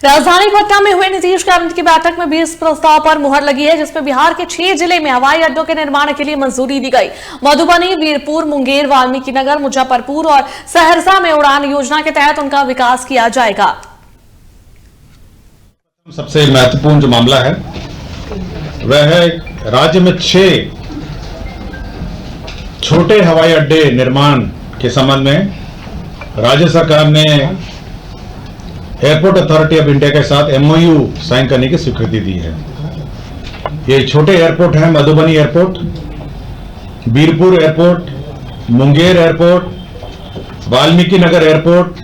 राजधानी पटना में हुए नीतीश कैबिनेट की बैठक में 20 प्रस्ताव पर मुहर लगी है, जिसमें बिहार के 6 जिले में हवाई अड्डों के निर्माण के लिए मंजूरी दी गई। मधुबनी, वीरपुर, मुंगेर, वाल्मीकिनगर, मुजफ्फरपुर और सहरसा में उड़ान योजना के तहत उनका विकास किया जाएगा। सबसे महत्वपूर्ण जो मामला है वह है राज्य में 6 छोटे हवाई अड्डे निर्माण के संबंध में राज्य सरकार ने एयरपोर्ट अथॉरिटी ऑफ इंडिया के साथ एमओयू साइन करने की स्वीकृति दी है। ये छोटे एयरपोर्ट हैं Madhubani airport, Virpur airport, Munger airport, Valmikinagar airport,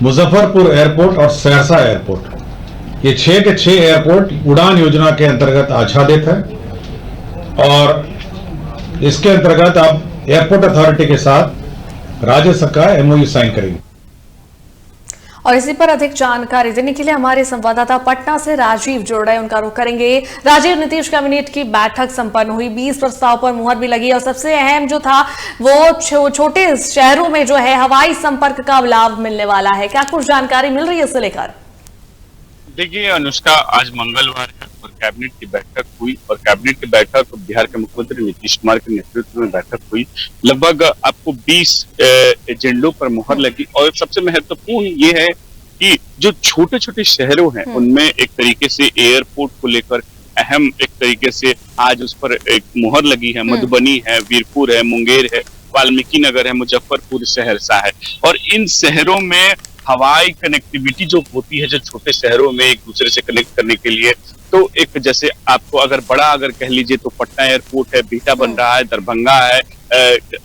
Muzaffarpur airport और सहरसा एयरपोर्ट। ये 6 के 6 एयरपोर्ट उड़ान योजना के अंतर्गत आच्छादित है और इसके अंतर्गत अब एयरपोर्ट अथॉरिटी के साथ राज्य सरकार एमओयू साइन करेगी। और इसी पर अधिक जानकारी देने के लिए हमारे संवाददाता पटना से राजीव जुड़ रहे हैं, उनका रुख करेंगे। राजीव, नीतीश कैबिनेट की बैठक संपन्न हुई, 20 प्रस्ताव पर मुहर भी लगी और सबसे अहम जो था वो छोटे शहरों में जो है हवाई संपर्क का लाभ मिलने वाला है। क्या कुछ जानकारी मिल रही है इससे लेकर? देखिए अनुष्का, आज मंगलवार है और कैबिनेट की बैठक हुई और कैबिनेट की बैठक बिहार के मुख्यमंत्री नीतीश कुमार के नेतृत्व में बैठक हुई। लगभग आपको 20 एजेंडों पर मुहर लगी और सबसे महत्वपूर्ण ये है कि जो छोटे छोटे शहरों हैं उनमें एक तरीके से एयरपोर्ट को लेकर अहम एक तरीके से आज उस पर एक मुहर लगी है। मधुबनी है, वीरपुर है, मुंगेर है, वाल्मीकिनगर है, मुजफ्फरपुर, सहरसा है। और इन शहरों में हवाई कनेक्टिविटी जो होती है, जो छोटे शहरों में एक दूसरे से कनेक्ट करने के लिए, तो एक जैसे आपको अगर कह लीजिए तो पटना एयरपोर्ट है, बिहटा बन रहा है, दरभंगा है,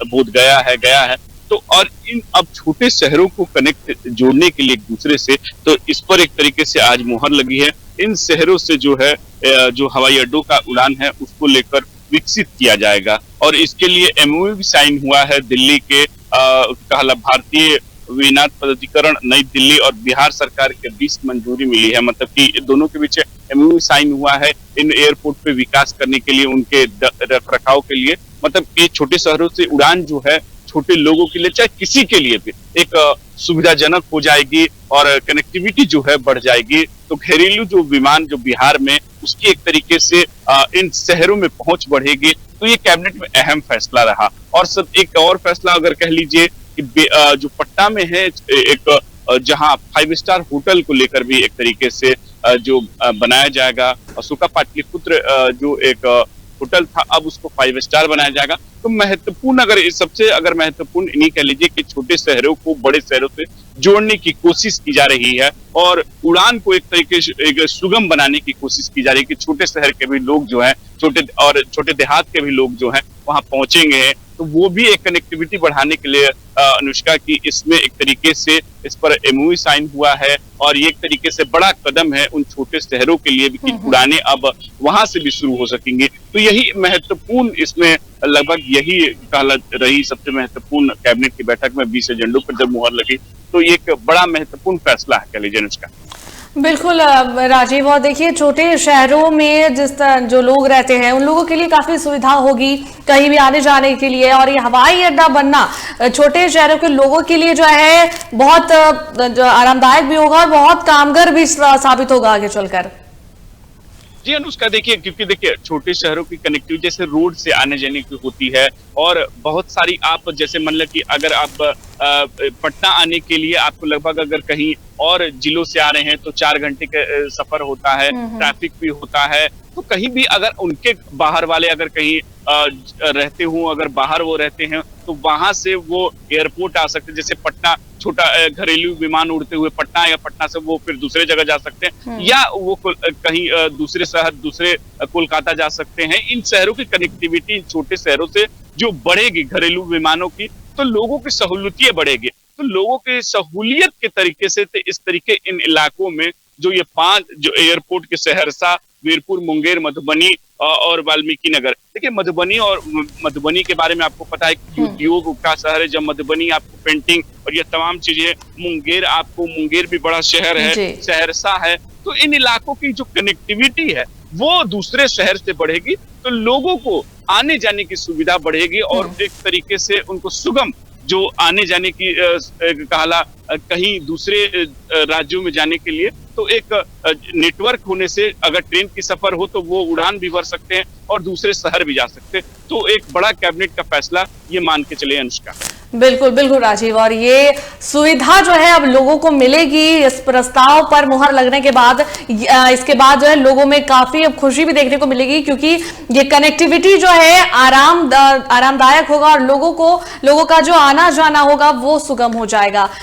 बोधगया है, गया है। तो और इन अब छोटे शहरों को कनेक्ट जोड़ने के लिए एक दूसरे से, तो इस पर एक तरीके से आज मुहर लगी है। इन शहरों से जो है जो हवाई अड्डों का उड़ान है उसको लेकर विकसित किया जाएगा और इसके लिए एमओयू भी साइन हुआ है। दिल्ली के भारतीय विमानन प्राधिकरण नई दिल्ली और बिहार सरकार के बीच मंजूरी मिली है, मतलब कि दोनों के बीच एमओयू साइन हुआ है इन एयरपोर्ट पे विकास करने के लिए, उनके रख रखाव के लिए। मतलब ये छोटे शहरों से उड़ान जो है छोटे लोगों के लिए, चाहे किसी के लिए भी एक सुविधाजनक हो जाएगी और कनेक्टिविटी जो है बढ़ जाएगी। तो घरेलू जो विमान जो बिहार में, उसकी एक तरीके से इन शहरों में पहुंच बढ़ेगी। तो ये कैबिनेट में अहम फैसला रहा। और सब एक और फैसला अगर कह लीजिए कि जो पटना में है एक जहां 5 स्टार होटल को लेकर भी एक तरीके से जो बनाया जाएगा, अशोका पाटलिपुत्र जो एक होटल था अब उसको 5 स्टार बनाया जाएगा। तो महत्वपूर्ण अगर महत्वपूर्ण इन्हीं कह लीजिए कि छोटे शहरों को बड़े शहरों से जोड़ने की कोशिश की जा रही है और उड़ान को एक तरीके से एक सुगम बनाने की कोशिश की जा रही है कि छोटे शहर के भी लोग जो हैं, छोटे देहात के भी लोग जो हैं वहां पहुंचेंगे। तो वो भी एक कनेक्टिविटी बढ़ाने के लिए अनुष्का की इसमें एक तरीके से इस पर एमओयू साइन हुआ है और ये एक तरीके से बड़ा कदम है उन छोटे शहरों के लिए भी कि उड़ानें अब वहां से भी शुरू हो सकेंगी। तो यही महत्वपूर्ण इसमें लगभग यही रही सबसे महत्वपूर्ण कैबिनेट की बैठक में 20 एजेंडों पर जब मुहर लगी, तो ये एक बड़ा महत्वपूर्ण फैसला है कह लीजिए अनुष्का। बिल्कुल राजीव, और देखिए छोटे शहरों में जो लोग रहते हैं उन लोगों के लिए काफी सुविधा होगी कहीं भी आने जाने के लिए, और ये हवाई अड्डा बनना छोटे शहरों के लोगों के लिए जो है बहुत आरामदायक भी होगा और बहुत कामगार भी साबित होगा आगे चलकर। जी अनुष्का, देखिए क्योंकि देखिए छोटे शहरों की कनेक्टिविटी जैसे रोड से आने जाने की होती है और बहुत सारी आप जैसे मान लो कि अगर आप पटना आने के लिए आपको लगभग अगर कहीं और जिलों से आ रहे हैं तो 4 घंटे का सफर होता है, ट्रैफिक भी होता है। तो कहीं भी अगर उनके बाहर वाले अगर कहीं रहते हो, अगर बाहर वो रहते हैं तो वहां से वो एयरपोर्ट आ सकते हैं। जैसे पटना छोटा घरेलू विमान उड़ते हुए पटना या पटना से वो फिर दूसरे जगह जा सकते हैं या वो कहीं दूसरे शहर दूसरे कोलकाता जा सकते हैं। इन शहरों की कनेक्टिविटी छोटे शहरों से जो बढ़ेगी घरेलू विमानों की, तो लोगों की सहूलियतें बढ़ेगी। तो लोगों की सहूलियत के तरीके से तो इस तरीके इन इलाकों में जो ये 5 जो एयरपोर्ट के सहरसा, वीरपुर, मुंगेर, मधुबनी और वाल्मीकिनगर। देखिए मधुबनी के बारे में आपको पता है कि उद्योग का शहर है। जब मधुबनी आपको पेंटिंग और ये तमाम चीजें, मुंगेर भी बड़ा शहर है, सहरसा है। तो इन इलाकों की जो कनेक्टिविटी है वो दूसरे शहर से बढ़ेगी, तो लोगों को आने जाने की सुविधा बढ़ेगी और एक तरीके से उनको सुगम जो आने जाने की कहीं दूसरे राज्यों में जाने के लिए, तो एक नेटवर्क होने से अगर ट्रेन की सफर हो तो वो उड़ान भी भर सकते हैं और दूसरे शहर भी जा सकते हैं। तो एक बड़ा कैबिनेट का फैसला ये मान के चले अनुष्का। बिल्कुल बिल्कुल राजीव, और ये सुविधा जो है अब लोगों को मिलेगी इस प्रस्ताव पर मुहर लगने के बाद। इसके बाद जो है लोगों में काफी अब खुशी भी देखने को मिलेगी, क्योंकि ये कनेक्टिविटी जो है आरामदायक होगा और लोगों का जो आना जाना होगा वो सुगम हो जाएगा।